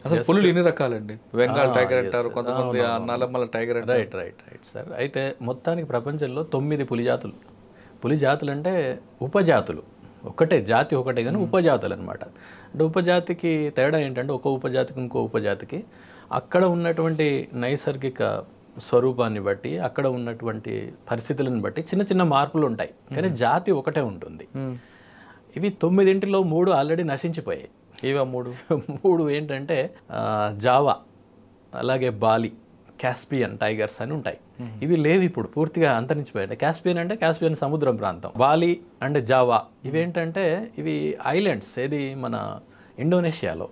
అసలు పులులు ఎన్ని రకాలండి? బెంగాల్ టైగర్ అంటారు కొంతమంది, నల్లమల టైగర్ అంటారు. Right right right sir. అయితే మొత్తానికి ప్రపంచంలో 9 పులి జాతులు. పులి జాతులు అంటే ఉపజాతులు, ఒకటే జాతి ఒకటే కానీ ఉపజాతులు అనమాట. అంటే ఉపజాతికి తేడా ఏంటంటే ఒక ఉపజాతికి ఇంకో ఉపజాతికి అక్కడ ఉన్నటువంటి నైసర్గిక స్వరూపాన్ని బట్టి, అక్కడ ఉన్నటువంటి పరిస్థితులను బట్టి చిన్న చిన్న మార్పులు ఉంటాయి, కానీ జాతి ఒకటే ఉంటుంది. ఇవి 9లో 3 ఆల్రెడీ నశించిపోయాయి. ఇవా 3 ఏంటంటే జావా, అలాగే బాలి, కాస్పియన్ టైగర్స్ అని ఉంటాయి. ఇవి లేవు ఇప్పుడు, పూర్తిగా అంతరించిపోయాయి. కాస్పియన్ అంటే కాస్పియన్ సముద్రం ప్రాంతం. బాలి అండ్ జావా ఇవేంటంటే ఇవి ఐలాండ్స్, ఏది మన ఇండోనేషియాలో,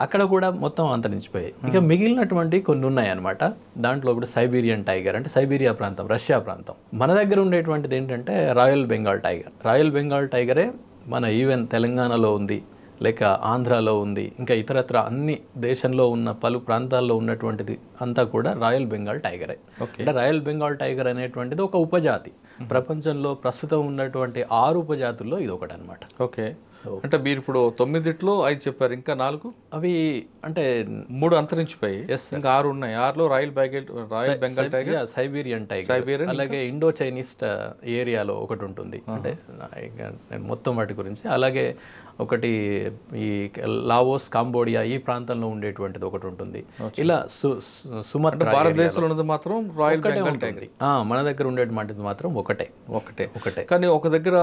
అక్కడ కూడా మొత్తం అంతరించిపోయాయి. ఇక మిగిలినటువంటి కొన్ని ఉన్నాయి అనమాట. దాంట్లో కూడా సైబీరియన్ టైగర్ అంటే సైబీరియా ప్రాంతం, రష్యా ప్రాంతం. మన దగ్గర ఉండేటువంటిది ఏంటంటే royal Bengal tiger. Royal Bengal టైగరే మన ఈవెన్ తెలంగాణలో ఉంది, లేక ఆంధ్రాలో ఉంది, ఇంకా ఇతరత్ర అన్ని దేశంలో ఉన్న పలు ప్రాంతాల్లో ఉన్నటువంటిది అంతా కూడా రాయల్ బెంగాల్ టైగరే. అంటే రాయల్ బెంగాల్ టైగర్ అనేటువంటిది ఒక ఉపజాతి. ప్రపంచంలో ప్రస్తుతం ఉన్నటువంటి 6 ఉపజాతుల్లో ఇది ఒకటి అనమాట. ఓకే. అంటే మీరు ఇప్పుడు 9లో 5 చెప్పారు, ఇంకా 4 అవి అంటే 3 అంతరించిపోయి ఇంకా 6 ఉన్నాయి. 6లో royal Bengal tiger, Siberian tiger, అలాగే ఇండో చైనీస్ ఏరియాలో ఒకటి ఉంటుంది. అంటే నేను మొత్తం వాటి గురించి, అలాగే ఒకటి ఈ లావోస్, కాంబోడియా ఈ ప్రాంతంలో ఉండేటువంటిది ఒకటి ఉంటుంది. ఇలా సుమత్రా, భారతదేశంలో ఉన్నది మాత్రం రాయల్ బెంగాల్ టైగర్. మన దగ్గర ఉండేటువంటిది మాత్రం ఒకటే. కానీ ఒక దగ్గర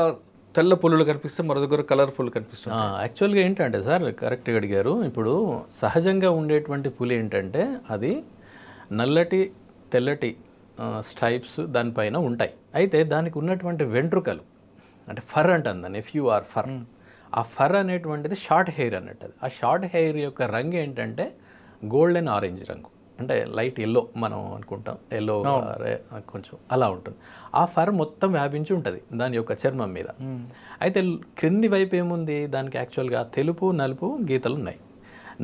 తెల్ల పులులు కనిపిస్తే మరో దగ్గర కలర్ఫుల్ కనిపిస్తుంది. యాక్చువల్గా ఏంటంటే సార్, కరెక్ట్గా అడిగారు. ఇప్పుడు సహజంగా ఉండేటువంటి పులి ఏంటంటే అది నల్లటి తెల్లటి స్ట్రైప్స్ దానిపైన ఉంటాయి. అయితే దానికి ఉన్నటువంటి వెంట్రుకలు అంటే ఫర్ అంటుంది దాన్ని, FUR ఫర్. ఆ ఫర్ అనేటువంటిది షార్ట్ హెయిర్ అన్నట్టు. ఆ షార్ట్ హెయిర్ యొక్క రంగు ఏంటంటే గోల్డెన్ ఆరెంజ్ రంగు, అంటే లైట్ ఎల్లో మనం అనుకుంటాం, ఎల్లో కొంచెం అలా ఉంటుంది. ఆ ఫర్ మొత్తం వ్యాపించి ఉంటుంది దాని యొక్క చర్మం మీద. అయితే క్రింది వైపు ఏముంది దానికి, యాక్చువల్గా తెలుపు నలుపు గీతలు ఉన్నాయి.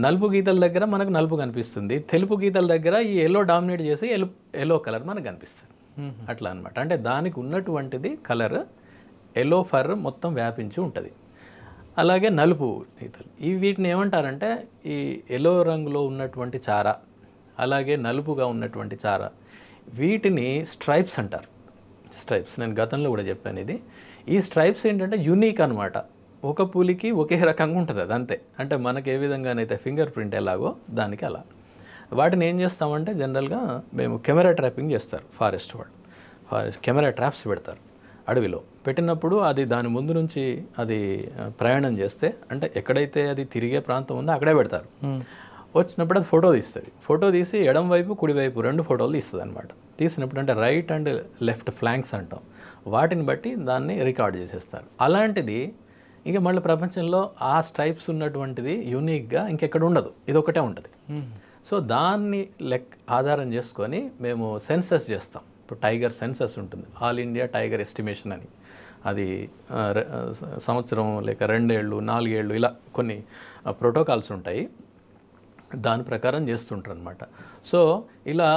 నలుపు గీతల దగ్గర మనకు నలుపు కనిపిస్తుంది, తెలుపు గీతల దగ్గర ఈ ఎల్లో డామినేట్ చేసి ఎల్లో కలర్ మనకు కనిపిస్తుంది. అట్లా అనమాట. అంటే దానికి ఉన్నటువంటిది కలర్ ఎల్లో ఫర్ మొత్తం వ్యాపించి ఉంటుంది. అలాగే నలుపు గీతలు, వీటిని ఏమంటారంటే ఈ ఎల్లో రంగులో ఉన్నటువంటి చార, అలాగే నలుపుగా ఉన్నటువంటి చార, వీటిని స్ట్రైప్స్ అంటారు. స్ట్రైప్స్ నేను గతంలో కూడా చెప్పాను ఇది. ఈ స్ట్రైప్స్ ఏంటంటే యూనిక్ అనమాట. ఒక పులికి ఒకే రకంగా ఉంటుంది అది, అంతే. అంటే మనకి ఏ విధంగానైతే ఫింగర్ ప్రింట్ ఎలాగో దానికి అలా. వాటిని ఏం చేస్తామంటే జనరల్గా మేము కెమెరా ట్రాపింగ్ చేస్తారు ఫారెస్ట్ కెమెరా ట్రాప్స్ పెడతారు అడవిలో. పెట్టినప్పుడు అది దాని ముందు నుంచి అది ప్రయాణం చేస్తే, అంటే ఎక్కడైతే అది తిరిగే ప్రాంతం ఉందో అక్కడే పెడతారు. వచ్చినప్పుడు అది ఫోటో తీస్తుంది. ఫోటో తీసి ఎడం వైపు కుడివైపు 2 ఫోటోలు తీస్తుంది అనమాట. తీసినప్పుడు అంటే రైట్ అండ్ లెఫ్ట్ ఫ్లాంక్స్ అంటాం, వాటిని బట్టి దాన్ని రికార్డ్ చేసేస్తారు. అలాంటిది ఇంకా మళ్ళీ ప్రపంచంలో ఆ స్ట్రైప్స్ ఉన్నటువంటిది యూనిక్గా ఇంకెక్కడ ఉండదు, ఇది ఒకటే ఉంటుంది. సో దాన్ని ఆధారం చేసుకొని మేము సెన్సస్ చేస్తాం. ఇప్పుడు టైగర్ సెన్సస్ ఉంటుంది, ఆల్ ఇండియా టైగర్ ఎస్టిమేషన్ అని. అది సంవత్సరం లేక 2 ఏళ్ళు 4 ఏళ్ళు ఇలా కొన్ని ప్రోటోకాల్స్ ఉంటాయి, దాని ప్రకారం చేస్తుంటారు అనమాట. సో ఇలా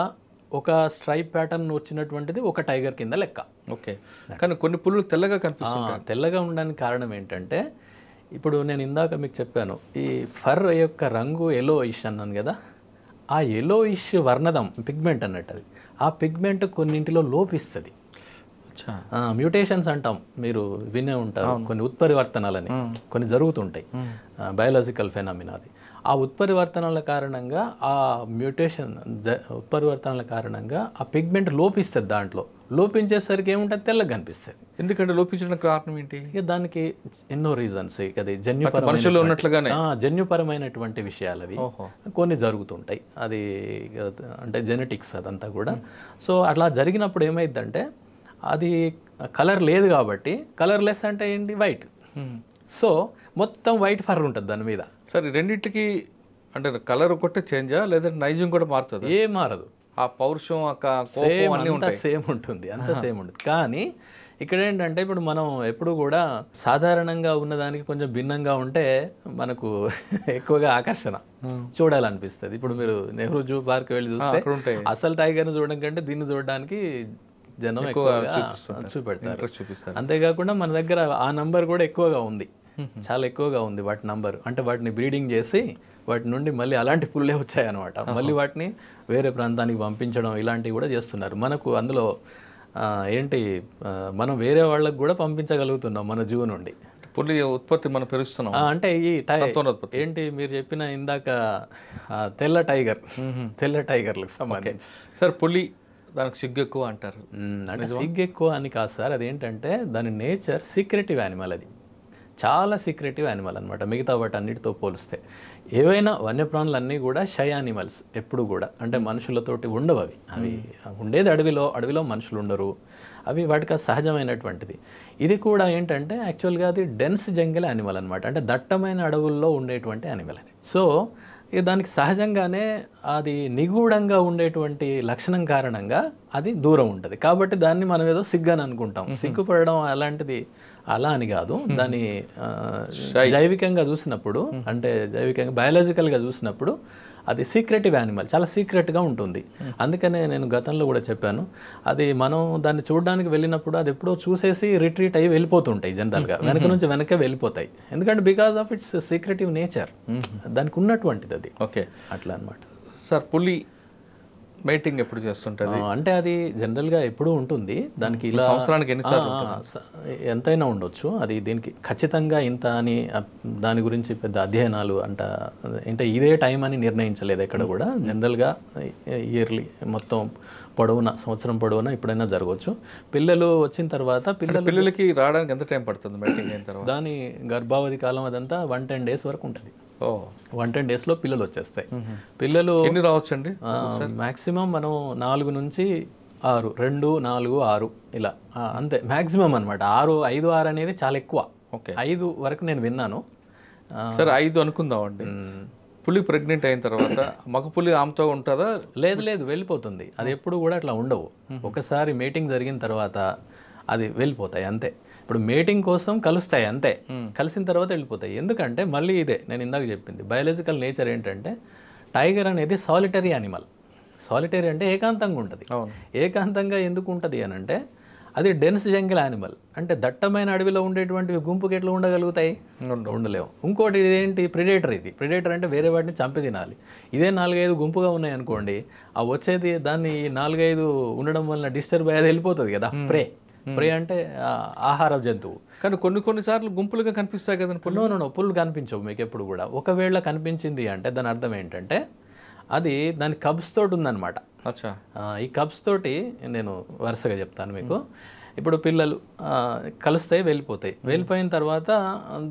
ఒక స్ట్రైప్ ప్యాటర్న్ వచ్చినటువంటిది ఒక టైగర్ కింద లెక్క. ఓకే. కానీ కొన్ని పులులు తెల్లగా కనిపిస్తాయి. తెల్లగా ఉండడానికి కారణం ఏంటంటే, ఇప్పుడు నేను ఇందాక మీకు చెప్పాను ఈ ఫర్ యొక్క రంగు ఎల్లోయిష్ అన్నాను కదా, ఆ ఎల్లోయిష్ వర్ణదం పిగ్మెంట్ అన్నట్టు. అది ఆ పిగ్మెంట్ కొన్నింటిలో లోపిస్తుంది. మ్యూటేషన్స్ అంటాం, మీరు వినే ఉంటారు. కొన్ని ఉత్పరివర్తనాలని కొన్ని జరుగుతుంటాయి, బయాలజికల్ ఫెనామినా. అది ఆ ఉత్పరివర్తనాల కారణంగా, ఆ మ్యూటేషన్ ఉత్పరివర్తనాల కారణంగా ఆ పిగ్మెంట్ లోపిస్తుంది. దాంట్లో లోపించేసరికి ఏముంటుంది, తెల్లగా కనిపిస్తుంది. ఎందుకంటే లోపించడానికి కారణం ఏంటి? ఇక దానికి ఎన్నో రీజన్స్. అది జన్యుపరమైనటువంటి విషయాలు అవి కొన్ని జరుగుతుంటాయి. అది అంటే జెనెటిక్స్ అదంతా కూడా. సో అట్లా జరిగినప్పుడు ఏమైందంటే, అది కలర్ లేదు కాబట్టి, కలర్లెస్ అంటే ఏంటి, వైట్. సో మొత్తం వైట్ ఫర్ ఉంటుంది దాని మీద. సరే, రెండింటికి అంటే కలర్ ఒకటే చేంజా లేదంటే నైజం కూడా మారుతుంది? ఏ మారదు, ఆ పౌరుషం సేమ్ ఉంటుంది, అంత సేమ్ ఉంటుంది. కానీ ఇక్కడ ఏంటంటే, ఇప్పుడు మనం ఎప్పుడు కూడా సాధారణంగా ఉన్నదానికి కొంచెం భిన్నంగా ఉంటే మనకు ఎక్కువగా ఆకర్షణ చూడాలనిపిస్తుంది. ఇప్పుడు మీరు నెహ్రూ జూ పార్క్ వెళ్ళి చూస్తే అసలు టైగర్ని చూడడం కంటే దీన్ని చూడడానికి జనం ఎక్కువగా చూపెడతారు. అంతేకాకుండా మన దగ్గర ఆ నంబర్ కూడా ఎక్కువగా ఉంది. చాలా ఎక్కువగా ఉంది వాటి నంబర్. అంటే వాటిని బ్రీడింగ్ చేసి వాటి నుండి మళ్ళీ అలాంటి పులులే వచ్చాయన్నమాట. మళ్ళీ వాటిని వేరే ప్రాంతానికి పంపించడం ఇలాంటివి కూడా చేస్తున్నారు. మనకు అందులో మనం వేరే వాళ్ళకు కూడా పంపించగలుగుతున్నాం మన జూ నుండి. పులి ఉత్పత్తి మనం పెరుగుతున్నాం. అంటే ఈ మీరు చెప్పిన ఇందాక తెల్ల టైగర్లకు సంబంధించి. సార్ పులి దానికి సిగ్గు ఎక్కువ అంటారు. అంటే సిగ్గు ఎక్కువ అని కాదు సార్, అదేంటంటే దాని నేచర్ సీక్రెటివ్ యానిమల్. అది చాలా సీక్రెటివ్ యానిమల్ అనమాట మిగతా వాటి అన్నిటితో పోలిస్తే. ఏవైనా వన్యప్రాణులన్నీ కూడా షై యానిమల్స్ ఎప్పుడు కూడా, అంటే మనుషులతోటి ఉండవు. అవి ఉండేది అడవిలో మనుషులు ఉండరు. అవి వాటికి సహజమైనటువంటిది. ఇది కూడా ఏంటంటే యాక్చువల్గా అది డెన్స్ జంగల్ యానిమల్ అనమాట. అంటే దట్టమైన అడవుల్లో ఉండేటువంటి యానిమల్ అది. సో దానికి సహజంగానే అది నిగూఢంగా ఉండేటువంటి లక్షణం కారణంగా అది దూరం ఉంటుంది. కాబట్టి దాన్ని మనం ఏదో సిగ్గు అని అనుకుంటాం. సిగ్గుపడడం అలాంటిది అలా అని కాదు. దాన్ని జైవికంగా చూసినప్పుడు, అంటే జైవికంగా బయాలజికల్గా చూసినప్పుడు అది సీక్రెటివ్ యానిమల్, చాలా సీక్రెట్గా ఉంటుంది. అందుకనే నేను గతంలో కూడా చెప్పాను, అది మనం దాన్ని చూడడానికి వెళ్ళినప్పుడు అది ఎప్పుడో చూసేసి రిట్రీట్ అయ్యి వెళ్ళిపోతుంటాయి. జనరల్గా వెనక నుంచి వెనకే వెళ్ళిపోతాయి. ఎందుకంటే because of it's secretive nature, దానికి ఉన్నటువంటిది అది. ఓకే, అట్లా అనమాట. సార్ పులి మేటింగ్ ఎప్పుడు చేస్తుంటుంది? అంటే అది జనరల్గా ఎప్పుడూ ఉంటుంది. దానికి ఇలా సంవత్సరానికి ఎన్నిసార్లు ఎంతైనా ఉండొచ్చు. అది దీనికి ఖచ్చితంగా ఇంత అని దాని గురించి పెద్ద అధ్యయనాలు అంటే ఇదే టైం అని నిర్ణయించలేదు ఎక్కడ కూడా. జనరల్గా ఇయర్లీ మొత్తం సంవత్సరం పొడవునా ఎప్పుడైనా జరగవచ్చు. పిల్లలు వచ్చిన తర్వాత పిల్లలకి రావడానికి ఎంత టైం పడుతుంది మేటింగ్ అయిన తర్వాత? దాని గర్భావధి కాలం అదంతా 110 days వరకు ఉంటుంది. 110 daysలో పిల్లలు వచ్చేస్తాయి. పిల్లలు ఎన్ని రావచ్చండి? మ్యాక్సిమం మనం 4 నుంచి 6, 2, 4, 6 ఇలా అంతే మ్యాక్సిమం అనమాట. 5, 6 అనేది చాలా ఎక్కువ. 5 వరకు నేను విన్నాను. సరే 5 అనుకుందామండి. పులి ప్రెగ్నెంట్ అయిన తర్వాత మగ పులి ఆమెతో ఉంటుందా? లేదు, వెళ్ళిపోతుంది. అది ఎప్పుడు కూడా అట్లా ఉండవు. ఒకసారి మేటింగ్ జరిగిన తర్వాత అది వెళ్ళిపోతాయి అంతే. ఇప్పుడు మేటింగ్ కోసం కలుస్తాయి అంతే, కలిసిన తర్వాత వెళ్ళిపోతాయి. ఎందుకంటే మళ్ళీ ఇదే నేను ఇందాక చెప్పింది, బయాలజికల్ నేచర్ ఏంటంటే టైగర్ అనేది సాలిటరీ యానిమల్. సాలిటరీ అంటే ఏకాంతంగా ఉంటుంది. ఏకాంతంగా ఎందుకు ఉంటుంది అని అంటే అది డెన్స్ జంగల్ యానిమల్. అంటే దట్టమైన అడవిలో ఉండేటువంటివి గుంపుకి ఎట్లా ఉండగలుగుతాయి? ఉండలేవు. ఇంకోటి ఇదేంటి, ప్రిడేటర్. ఇది ప్రిడేటర్ అంటే వేరే వాటిని చంపి తినాలి. ఇదే 4-5 గుంపుగా ఉన్నాయి అనుకోండి, ఆ వచ్చేది దాన్ని 4-5 ఉండడం వలన డిస్టర్బ్ అయ్యేది వెళ్ళిపోతుంది కదా. ప్రే అంటే ఆహార జంతువు. కానీ కొన్నిసార్లు గుంపులుగా కనిపిస్తాయి కదండి పుల్లు. పుల్లు కనిపించవు మీకు ఎప్పుడు కూడా. ఒకవేళ కనిపించింది అంటే దాని అర్థం ఏంటంటే అది దాని కబ్స్ తోటి ఉందన్నమాట. ఈ కబ్స్ తోటి నేను వరుసగా చెప్తాను మీకు. ఇప్పుడు పిల్లలు కలుస్తాయి, వెళ్ళిపోయిన తర్వాత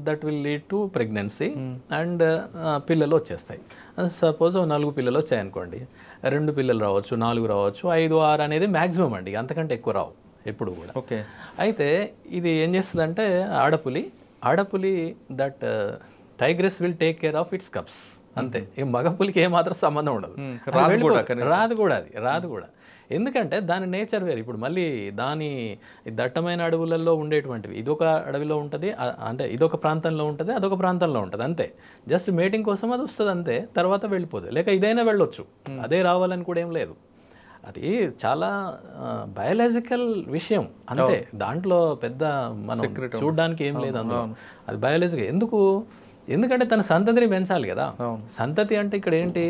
that will lead to pregnancy and పిల్లలు వచ్చేస్తాయి. సపోజ్ 4 పిల్లలు వచ్చాయనుకోండి, 2 పిల్లలు రావచ్చు, 4 రావచ్చు, 5, 6 అనేది మ్యాక్సిమం అండి. అంతకంటే ఎక్కువ రావు ఎప్పుడు కూడా. అయితే ఇది ఏం చేస్తుందంటే ఆడపులి that tigress will take care of its cubs అంతే. ఈ మగపులికి ఏమాత్రం సంబంధం ఉండదు, రాదు కూడా. ఎందుకంటే దాని నేచర్ వేరు. ఇప్పుడు మళ్ళీ దాని దట్టమైన అడవులలో ఉండేటువంటివి ఇదొక అడవిలో ఉంటుంది, అంటే ఇదొక ప్రాంతంలో ఉంటుంది, అదొక ప్రాంతంలో ఉంటుంది అంతే. జస్ట్ మేటింగ్ కోసం అది వస్తుంది అంతే, తర్వాత వెళ్ళిపోతుంది. లేక ఇదైనా వెళ్ళొచ్చు, అదే రావాలని కూడా ఏం లేదు. అది చాలా బయాలజికల్ విషయం అంతే. దాంట్లో పెద్ద మనం చూడడానికి ఏం లేదు అందులో. అది బయాలజికల్. ఎందుకంటే తన సంతతిని పెంచాలి కదా. సంతతి అంటే ఇక్కడ ఏంటి,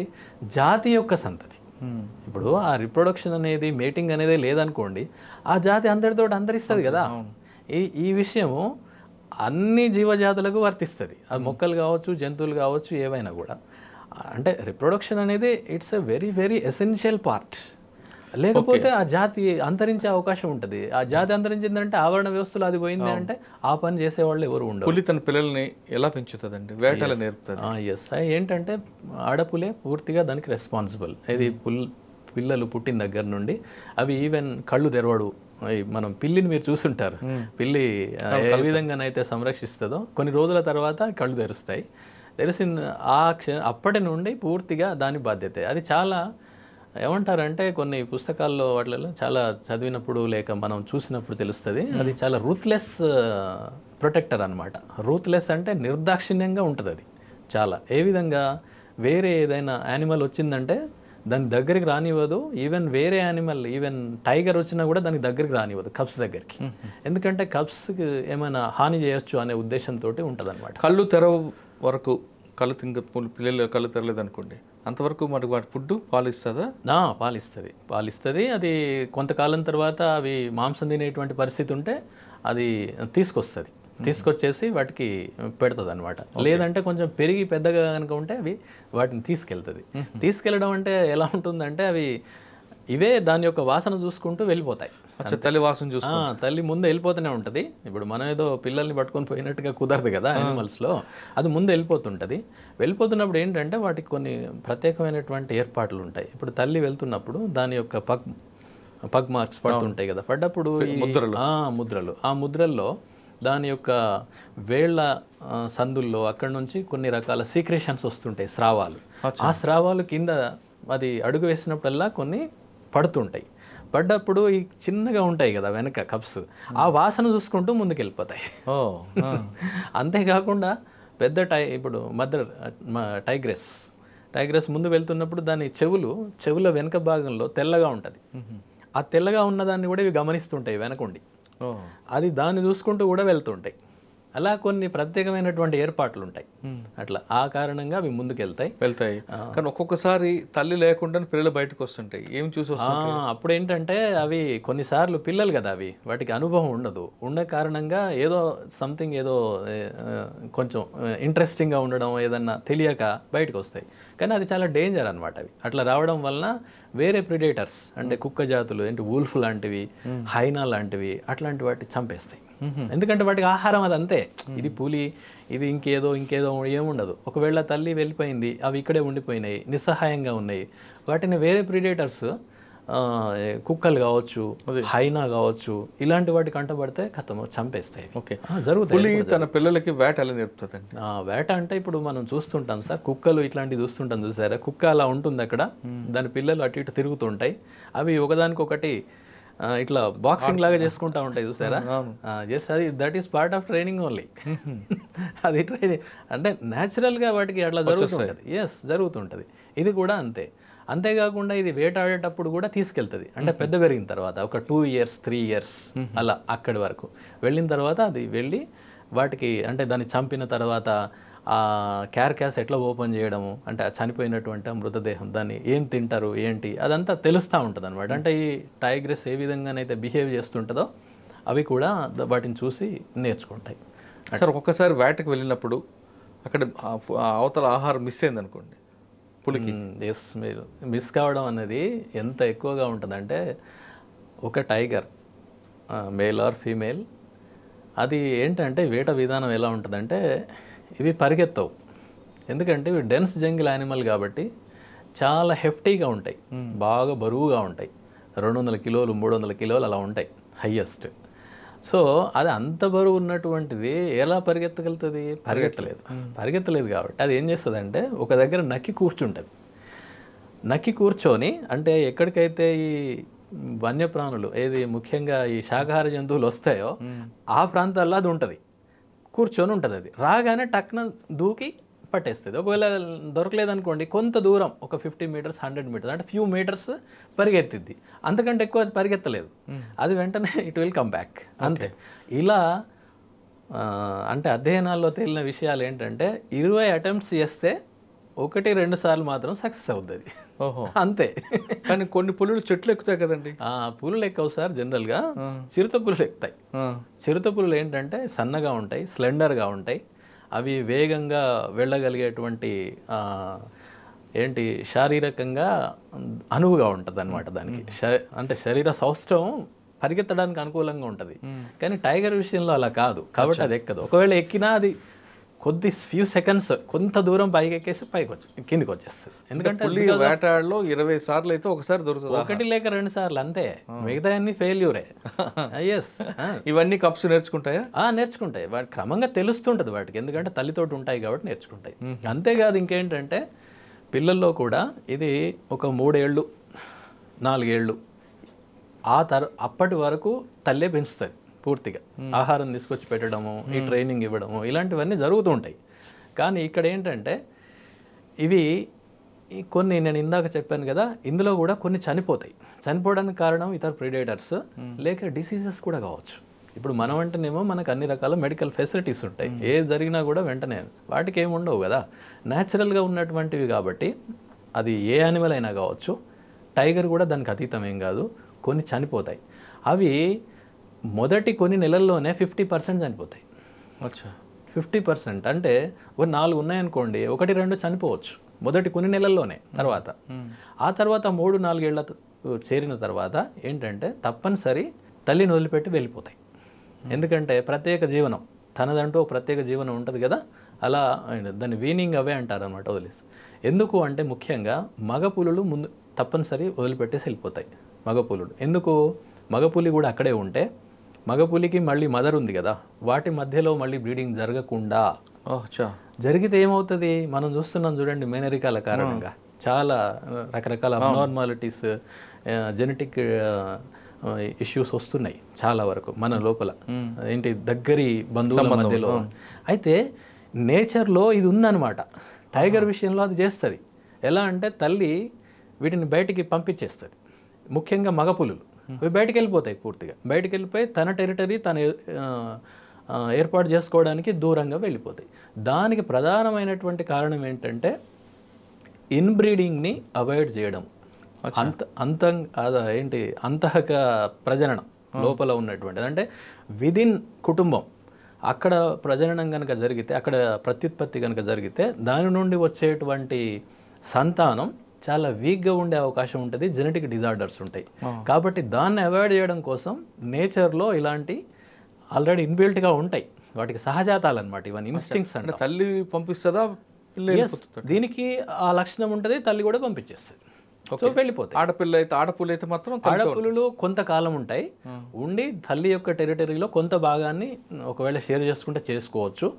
జాతి యొక్క సంతతి. ఇప్పుడు ఆ రిప్రొడక్షన్ అనేది, మేటింగ్ అనేది లేదనుకోండి, ఆ జాతి అందరితో అంతరిస్తుంది కదా. ఈ విషయము అన్ని జీవజాతులకు వర్తిస్తుంది. అది మొక్కలు కావచ్చు, జంతువులు కావచ్చు, ఏవైనా కూడా. అంటే రిప్రొడక్షన్ అనేది it's a very very essential part. లేకపోతే ఆ జాతి అంతరించే అవకాశం ఉంటుంది. ఆ జాతి అంతరించిందంటే ఆవరణ వ్యవస్థలో అది పోయింది అంటే ఆ పని చేసేవాళ్ళు ఎవరు ఉండరు. పులి తన పిల్లల్ని ఎలా పెంచుతుందండి? వేటలు నేర్పుతుంది. ఎస్, ఏంటంటే ఆడపులే పూర్తిగా దానికి రెస్పాన్సిబుల్. ఇది పిల్లలు పుట్టిన దగ్గర నుండి అవి ఈవెన్ కళ్ళు తెరవడు. మనం పిల్లిని మీరు చూసుంటారు, పిల్లి ఏ విధంగానైతే సంరక్షిస్తుందో కొన్ని రోజుల తర్వాత కళ్ళు తెరుస్తాయి. అప్పటి నుండి పూర్తిగా దాని బాధ్యత. అది చాలా ఏమంటారంటే కొన్ని పుస్తకాల్లో వాటిలో చాలా చదివినప్పుడు లేక మనం చూసినప్పుడు తెలుస్తుంది, అది చాలా రూత్లెస్ ప్రొటెక్టర్ అనమాట. రూత్లెస్ అంటే నిర్దాక్షిణ్యంగా ఉంటుంది అది చాలా. ఏ విధంగా వేరే ఏదైనా యానిమల్ వచ్చిందంటే దాని దగ్గరికి రానివ్వదు. ఈవెన్ వేరే యానిమల్, ఈవెన్ టైగర్ వచ్చినా కూడా దానికి దగ్గరికి రానివ్వదు కప్స్ దగ్గరికి. ఎందుకంటే కప్స్కి ఏమైనా హాని చేయొచ్చు అనే ఉద్దేశంతో ఉంటుంది అనమాట. కళ్ళు తెరవ వరకు పిల్లలు కళ్ళు తెరలేదు అనుకోండి, అంతవరకు మరి వాటి ఫుడ్ పాలిస్తుందా? పాలిస్తుంది. అది కొంతకాలం తర్వాత అవి మాంసం తినేటువంటి పరిస్థితి ఉంటే అది తీసుకొచ్చేసి వాటికి పెడుతుంది అనమాట. లేదంటే కొంచెం పెరిగి పెద్దగా కనుక ఉంటే అవి వాటిని తీసుకెళ్ళడం అంటే ఎలా ఉంటుందంటే అవి ఇవే దాని యొక్క వాసన చూసుకుంటూ వెళ్ళిపోతాయి. తల్లి వాసన తల్లి ముందు వెళ్ళిపోతూనే ఉంటుంది. ఇప్పుడు మనం ఏదో పిల్లల్ని పట్టుకొని పోయినట్టుగా కుదరదు కదా యానిమల్స్లో, అది ముందు వెళ్ళిపోతున్నప్పుడు ఏంటంటే వాటికి కొన్ని ప్రత్యేకమైనటువంటి ఏర్పాట్లు ఉంటాయి. ఇప్పుడు తల్లి వెళ్తున్నప్పుడు దాని యొక్క పగ్ మార్క్స్ పడుతుంటాయి కదా, పడ్డప్పుడు ముద్రలు, ఆ ముద్రల్లో దాని యొక్క వేళ్ల సందుల్లో అక్కడ నుంచి కొన్ని రకాల సీక్రేషన్స్ వస్తుంటాయి, స్రావాలు. ఆ స్రావాలు కింద అది అడుగు వేసినప్పుడల్లా కొన్ని పడ్డప్పుడు ఈ చిన్నగా ఉంటాయి కదా వెనక కప్స్, ఆ వాసన చూసుకుంటూ ముందుకెళ్ళిపోతాయి. అంతేకాకుండా పెద్ద ఇప్పుడు టైగ్రెస్ ముందు వెళ్తున్నప్పుడు దాని చెవుల వెనక భాగంలో తెల్లగా ఉంటుంది. ఆ తెల్లగా ఉన్నదాన్ని కూడా ఇవి గమనిస్తుంటాయి వెనకుండి, అది దాన్ని చూసుకుంటూ కూడా వెళ్తుంటాయి. అలా కొన్ని ప్రత్యేకమైనటువంటి ఏర్పాట్లు ఉంటాయి. అట్లా ఆ కారణంగా అవి ముందుకెళ్తాయి. కానీ ఒక్కొక్కసారి తల్లి లేకుండా పిల్లలు బయటకు వస్తుంటాయి. ఏం చూసి అప్పుడు ఏంటంటే అవి కొన్నిసార్లు పిల్లలు కదా, అవి వాటికి అనుభవం ఉన్న కారణంగా ఏదో కొంచెం ఇంట్రెస్టింగ్గా ఉండడం, ఏదన్నా తెలియక బయటకు వస్తాయి. కానీ అది చాలా డేంజర్ అనమాట. అవి అట్లా రావడం వలన వేరే ప్రిడేటర్స్ అంటే కుక్క జాతులు ఏంటి, వూల్ఫ్ లాంటివి, హైనా లాంటివి, అట్లాంటి వాటి చంపేస్తాయి. ఎందుకంటే వాటికి ఆహారం అది అంతే. ఇది పులి, ఇది ఇంకేదో ఏముండదు. ఒకవేళ తల్లి వెళ్ళిపోయింది, అవి ఇక్కడే ఉండిపోయినాయి, నిస్సహాయంగా ఉన్నాయి, వాటిని వేరే ప్రిడేటర్స్ కుక్కలు కావచ్చు, హైనా కావచ్చు, ఇలాంటి వాటి కంటపడితే చంపేస్తాయి. జరుగుతుంది. తన పిల్లలకి వేట ఎలా నేర్పుతుందండి? వేట అంటే ఇప్పుడు మనం చూస్తుంటాం సార్, కుక్కలు ఇట్లాంటివి చూస్తుంటాం, చూసారా? కుక్క అలా ఉంటుంది అక్కడ, దాని పిల్లలు అటు ఇటు తిరుగుతుంటాయి, అవి ఒకదానికొకటి ఇట్లా బాక్సింగ్ లాగా చేసుకుంటా ఉంటాయి, చూసారా? జస్ట్ అది that is part of training only. అది ట్రైనింగ్ అంటే న్యాచురల్గా వాటికి అట్లా జరుగుతుంటుంది. ఇది కూడా అంతే. అంతేకాకుండా ఇది వేటాడేటప్పుడు కూడా తీసుకెళ్తుంది. అంటే పెద్ద పెరిగిన తర్వాత ఒక 2 years 3 years అలా అక్కడి వరకు వెళ్ళిన తర్వాత అది వెళ్ళి వాటికి అంటే దాన్ని చంపిన తర్వాత ఆ క్యార్కాస్ ఎట్లా ఓపెన్ చేయడము, అంటే చనిపోయినటువంటి మృతదేహం, దాన్ని ఏం తింటారు ఏంటి అదంతా తెలుస్తూ ఉంటుంది అనమాట. అంటే ఈ టైగ్రెస్ ఏ విధంగానైతే బిహేవ్ చేస్తుంటుందో అవి కూడా వాటిని చూసి నేర్చుకుంటాయి. సార్ ఒక్కసారి వేటకు వెళ్ళినప్పుడు అక్కడ అవతల ఆహారం మిస్ అయింది అనుకోండి, పులికి మీరు మిస్ కావడం అనేది ఎంత ఎక్కువగా ఉంటుందంటే, ఒక టైగర్ మేల్ ఆర్ ఫీమేల్, అది ఏంటంటే వేట విధానం ఎలా ఉంటుందంటే ఇవి పరిగెత్తవు. ఎందుకంటే ఇవి డెన్స్ జంగిల్ యానిమల్ కాబట్టి చాలా హెఫ్టీగా ఉంటాయి, బాగా బరువుగా ఉంటాయి, 200 కిలోలు 300 కిలోలు అలా ఉంటాయి హయ్యెస్ట్. సో అది అంత బరువు ఉన్నటువంటిది ఎలా పరిగెత్తగలుగుతుంది? పరిగెత్తలేదు కాబట్టి అది ఏం చేస్తుందంటే ఒక దగ్గర నక్కి కూర్చొని అంటే ఎక్కడికైతే ఈ వన్యప్రాణులు ఏది ముఖ్యంగా ఈ శాకాహార జంతువులు వస్తాయో ఆ ప్రాంతాల్లో అది ఉంటుంది, కూర్చొని ఉంటుంది. అది రాగానే టక్న దూకి పట్టేస్తుంది. ఒకవేళ దొరకలేదనుకోండి కొంత దూరం ఒక 50 meters 100 meters అంటే ఫ్యూ మీటర్స్ పరిగెత్తిద్ది, అంతకంటే ఎక్కువ అది పరిగెత్తలేదు. అది వెంటనే ఇట్ విల్ కమ్ బ్యాక్ అంతే. ఇలా అంటే అధ్యయనాల్లో తేలిన విషయాలు ఏంటంటే 20 attempts చేస్తే 1-2 సార్లు మాత్రం సక్సెస్ అవుతుంది. అంతే. కానీ కొన్ని పులులు చెట్లు ఎక్కుతాయి కదండి. పులులు ఎక్కవు సార్, జనరల్గా చిరుత పులులు ఎక్కుతాయి. చిరుత పులులు ఏంటంటే సన్నగా ఉంటాయి, స్లెండర్గా ఉంటాయి, అవి వేగంగా వెళ్ళగలిగేటువంటి శారీరకంగా అనువుగా ఉంటుంది అనమాట. దానికి అంటే శరీర సౌష్ఠవం పరిగెత్తడానికి అనుకూలంగా ఉంటుంది. కానీ టైగర్ విషయంలో అలా కాదు కాబట్టి అది ఎక్కదు. ఒకవేళ ఎక్కినా అది ఫ్యూ సెకండ్స్ కొంత దూరం పైకి ఎక్కేసి కిందికి వచ్చేస్తుంది. ఎందుకంటే వేటాడలో 20 సార్లు అయితే ఒకసారి దొరుకుతుంది, 1 లేక 2 సార్లు అంతే, మిగతా అన్ని ఫెయిల్యూరే. ఇవన్నీ కప్స్ నేర్చుకుంటాయా? నేర్చుకుంటాయి. వాటి క్రమంగా తెలుస్తుంటుంది వాటికి, ఎందుకంటే తల్లితోటి ఉంటాయి కాబట్టి నేర్చుకుంటాయి. అంతేకాదు ఇంకేంటంటే పిల్లల్లో కూడా ఇది ఒక 3 ఏళ్ళు 4 ఏళ్ళు అప్పటి వరకు తల్లే పెంచుతుంది పూర్తిగా. ఆహారం తీసుకొచ్చి పెట్టడము, ఈ ట్రైనింగ్ ఇవ్వడము, ఇలాంటివన్నీ జరుగుతూ ఉంటాయి. కానీ ఇక్కడ ఏంటంటే ఇవి కొన్ని నేను ఇందాక చెప్పాను కదా, ఇందులో కూడా కొన్ని చనిపోతాయి. చనిపోవడానికి కారణం ఇతర ప్రిడేటర్స్ లేక డిసీజెస్ కూడా కావచ్చు. ఇప్పుడు మనం అంటేనేమో మనకు అన్ని రకాల మెడికల్ ఫెసిలిటీస్ ఉంటాయి, ఏది జరిగినా కూడా వెంటనే వాటికి ఏమి ఉండవు కదా, న్యాచురల్గా ఉన్నటువంటివి. కాబట్టి అది ఏ యానిమల్ అయినా కావచ్చు, టైగర్ కూడా దానికి అతీతం ఏం కాదు. కొన్ని చనిపోతాయి. అవి మొదటి కొన్ని నెలల్లోనే 50% చనిపోతాయి. అచ్చా, 50% అంటే ఒక 4 ఉన్నాయనుకోండి, 1-2 చనిపోవచ్చు మొదటి కొన్ని నెలల్లోనే. తర్వాత ఆ తర్వాత 3-4 ఏళ్ళ చేరిన తర్వాత ఏంటంటే తప్పనిసరి తల్లిని వదిలిపెట్టి వెళ్ళిపోతాయి. ఎందుకంటే ప్రత్యేక జీవనం, తనదంటూ ఒక ప్రత్యేక జీవనం ఉంటుంది కదా, అలా దాన్ని వీనింగ్ అవే అంటారు అనమాట, వదిలేసి. ఎందుకు అంటే ముఖ్యంగా మగపులులు ముందు తప్పనిసరి వదిలిపెట్టేసి వెళ్ళిపోతాయి. మగపులులు ఎందుకు, మగపులి కూడా అక్కడే ఉంటే మగపులికి మళ్ళీ మదర్ ఉంది కదా, వాటి మధ్యలో మళ్ళీ బ్రీడింగ్ జరగకుండా, జరిగితే ఏమవుతుంది మనం చూస్తున్నాం చూడండి, మేనరికాల కారణంగా చాలా రకరకాల అబ్నార్మాలిటీస్, జెనెటిక్ ఇష్యూస్ వస్తున్నాయి చాలా వరకు మన లోపల, ఏంటి దగ్గరి బంధువుల మధ్యలో. అయితే నేచర్లో ఇది ఉందన్నమాట. టైగర్ విషయంలో అది చేస్తుంది. ఎలా అంటే తల్లి వీటిని బయటికి పంపించేస్తుంది, ముఖ్యంగా మగపులులు. అవి బయటికి వెళ్ళిపోతాయి, పూర్తిగా బయటికి వెళ్ళిపోయి తన టెరిటరీ తను ఏర్పాటు చేసుకోవడానికి దూరంగా వెళ్ళిపోతాయి. దానికి ప్రధానమైనటువంటి కారణం ఏంటంటే ఇన్బ్రీడింగ్ని అవాయిడ్ చేయడం. ఏంటి అంతఃక ప్రజననం లోపల ఉన్నటువంటిది, అంటే విదిన్ కుటుంబం అక్కడ ప్రజననం కనుక జరిగితే, అక్కడ ప్రత్యుత్పత్తి కనుక జరిగితే దాని నుండి వచ్చేటువంటి సంతానం చాలా వీక్గా ఉండే అవకాశం ఉంటుంది, జెనెటిక్ డిజార్డర్స్ ఉంటాయి. కాబట్టి దాన్ని అవాయిడ్ చేయడం కోసం నేచర్లో ఇలాంటి ఆల్రెడీ ఇన్బిల్ట్గా ఉంటాయి, వాటికి సహజాతాలు అనమాట, ఇవన్నీ ఇన్స్టింక్ట్స్ అంటే. తల్లి పంపిస్తుందా, దీనికి ఆ లక్షణం ఉంటుంది, తల్లి కూడా పంపించేస్తుంది. సో వెళ్ళిపోతాయి. ఆడపుల్లు అయితే మాత్రం ఆడపులులు కొంతకాలం ఉంటాయి, ఉండి తల్లి యొక్క టెరిటరీలో కొంత భాగాన్ని ఒకవేళ షేర్ చేసుకుంటే చేసుకోవచ్చు,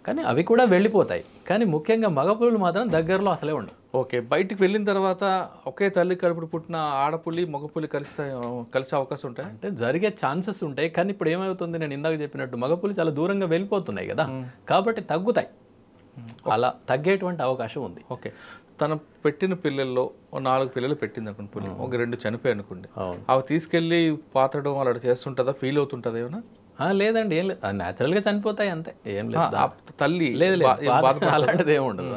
కానీ అవి కూడా వెళ్ళిపోతాయి. కానీ ముఖ్యంగా మగపులులు మాత్రం దగ్గరలో అసలే ఉండవు. ఓకే, బయటికి వెళ్ళిన తర్వాత ఒకే తల్లి కడుపుడు పుట్టిన ఆడపులి మగపులి కలిసే అవకాశం ఉంటాయి అంటే జరిగే ఛాన్సెస్ ఉంటాయి. కానీ ఇప్పుడు ఏమవుతుంది, నేను ఇందాక చెప్పినట్టు మగపులి చాలా దూరంగా వెళ్ళిపోతున్నాయి కదా, కాబట్టి తగ్గుతాయి, అలా తగ్గేటువంటి అవకాశం ఉంది. ఓకే, తను పెట్టిన పిల్లల్లో 4 పిల్లలు పెట్టింది అనుకోండి పులి, ఒక 2 చనిపోయి అనుకోండి, అవి తీసుకెళ్ళి పాతడం అలా చేస్తుంటుందా, ఫీల్ అవుతుంటుందా ఏమన్నా? లేదండి, ఏం లేదు, న్యాచురల్గా చనిపోతాయి అంతే, ఏం లేదు. తల్లి లేదు అలాంటిది ఏమి ఉండదు,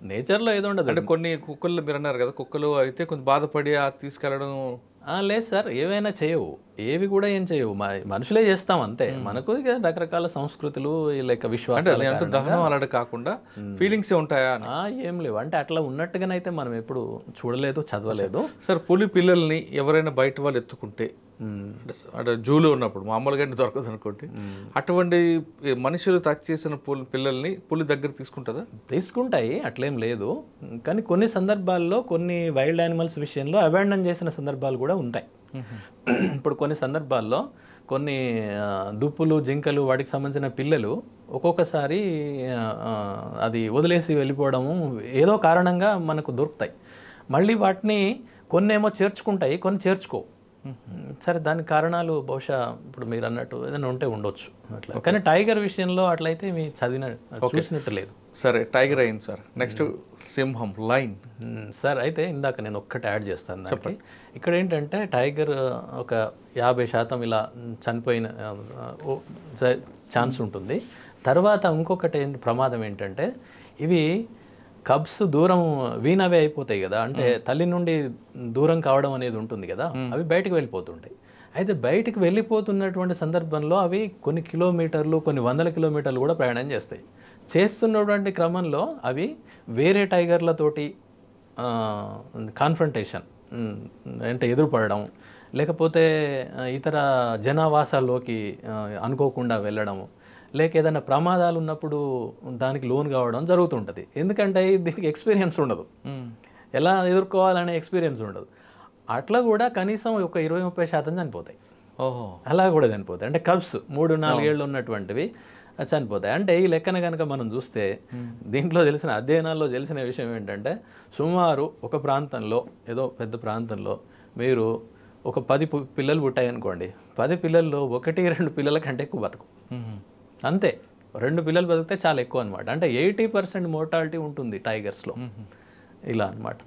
నేచర్లో ఏదో ఉండదు. అంటే కొన్ని కుక్కలు మీరు అన్నారు కదా, కుక్కలు అయితే కొంచెం బాధపడి తీసుకెళ్ళడం. లేదు సార్, ఏవైనా చేయవు, ఏవి కూడా ఏం చేయవు, మనుషులే చేస్తాం అంతే. మనకు ఇక రకరకాల సంస్కృతులు లైక్ విశ్వాసాలు అలాంటి కాకుండా ఫీలింగ్స్ ఉంటాయా? ఏం లేవు, అంటే అట్లా ఉన్నట్టుగానైతే మనం ఎప్పుడు చూడలేదు, చదవలేదు. సార్, పులి పిల్లల్ని ఎవరైనా బయట వాళ్ళు ఎత్తుకుంటే, అంటే జూలో ఉన్నప్పుడు మామూలుగా దొరకదు అనుకోండి, అటువంటి మనుషులు టచ్ చేసిన పిల్లల్ని పులి దగ్గర తీసుకుంటుందా? తీసుకుంటాయి, అట్లేం లేదు. కానీ కొన్ని సందర్భాల్లో కొన్ని వైల్డ్ యానిమల్స్ విషయంలో అబాండన్ చేసిన సందర్భాలు కూడా ఉంటాయి. ఇప్పుడు కొన్ని సందర్భాల్లో కొన్ని దుప్పులు, జింకలు, వాటికి సంబంధించిన పిల్లలు ఒక్కొక్కసారి అది వదిలేసి వెళ్ళిపోవడము ఏదో కారణంగా మనకు దొరుకుతాయి. మళ్ళీ వాటిని కొన్నేమో చేర్చుకుంటాయి, కొన్ని చేర్చుకోవు. సరే, దానికి కారణాలు బహుశా ఇప్పుడు మీరు అన్నట్టు ఏదైనా ఉంటే ఉండొచ్చు అట్లా. కానీ టైగర్ విషయంలో అట్లయితే మీ చూసినట్టు లేదు. సరే, టైగర్ అయింది సార్. నెక్స్ట్ సింహం, లైన్. సార్, అయితే ఇందాక నేను ఒక్కటి యాడ్ చేస్తాను దానికి. ఇక్కడ ఏంటంటే టైగర్ ఒక 50% ఇలా చనిపోయిన ఛాన్స్ ఉంటుంది. తర్వాత ఇంకొకటి ప్రమాదం ఏంటంటే, ఇవి కబ్స్ దూరం వీనవే అయిపోతాయి కదా, అంటే తల్లి నుండి దూరం కావడం అనేది ఉంటుంది కదా, అవి బయటకు వెళ్ళిపోతుంటాయి. అయితే బయటికి వెళ్ళిపోతున్నటువంటి సందర్భంలో అవి కొన్ని కిలోమీటర్లు, కొన్ని 100 కిలోమీటర్లు కూడా ప్రయాణం చేస్తాయి. చేస్తున్నటువంటి క్రమంలో అవి వేరే టైగర్లతోటి కాన్ఫ్రంటేషన్ అంటే ఎదురుపడడం, లేకపోతే ఇతర జనావాసాల్లోకి అనుకోకుండా వెళ్ళడము, లేక ఏదైనా ప్రమాదాలు ఉన్నప్పుడు దానికి లోన్ కావడం జరుగుతుంటుంది. ఎందుకంటే దీనికి ఎక్స్పీరియన్స్ ఉండదు, ఎలా ఎదుర్కోవాలనే ఎక్స్పీరియన్స్ ఉండదు. అట్లా కూడా కనీసం ఒక 20-30% చనిపోతాయి. అలా కూడా చనిపోతాయి. అంటే కబ్స్ 3-4 ఏళ్ళు ఉన్నటువంటివి చనిపోతాయి. అంటే ఈ లెక్కన కనుక మనం చూస్తే దీంట్లో తెలిసిన అధ్యయనాల్లో తెలిసిన విషయం ఏంటంటే, సుమారు ఒక ప్రాంతంలో, ఏదో పెద్ద ప్రాంతంలో మీరు ఒక 10 పిల్లలు పుట్టాయనుకోండి, 10 పిల్లల్లో 1-2 పిల్లల కంటే ఎక్కువ బతుకు, అంతే. 2 పిల్లలు బతికితే చాలా ఎక్కువ అనమాట. అంటే 80% మోర్టాలిటీ ఉంటుంది టైగర్స్లో. ఇలా అన్నమాట.